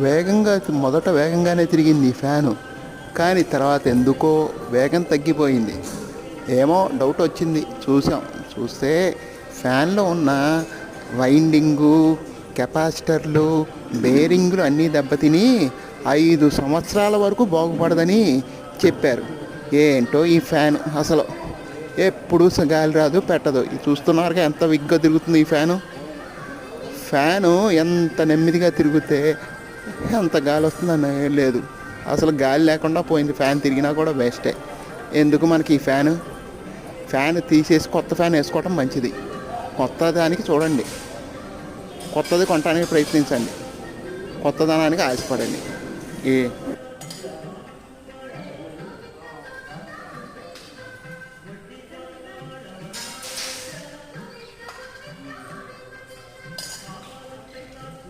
వేగంగా మొదట వేగంగానే తిరిగింది ఈ ఫ్యాను. కానీ తర్వాత ఎందుకో వేగం తగ్గిపోయింది. ఏమో డౌట్ వచ్చింది, చూస్తే ఫ్యాన్లో ఉన్న వైండింగు, కెపాసిటర్లు, బేరింగ్లు అన్నీ దెబ్బతిని 5 సంవత్సరాల వరకు బాగుపడదని చెప్పారు. ఏంటో ఈ ఫ్యాను అసలు ఎప్పుడు గాలి రాదు పెట్టదు. చూస్తున్నారుగా ఎంత విగ్గా తిరుగుతుంది ఈ ఫ్యాను ఎంత నెమ్మదిగా తిరిగితే ఎంత గాలి వస్తుందని లేదు. అసలు గాలి లేకుండా పోయింది. ఫ్యాన్ తిరిగినా కూడా వేస్టే. ఎందుకు మనకి ఈ ఫ్యాన్ తీసేసి కొత్త ఫ్యాన్ వేసుకోవడం మంచిది. కొత్త దానికి చూడండి, కొత్తది కొనడానికి ప్రయత్నించండి, కొత్తదనానికి ఆశపడండి.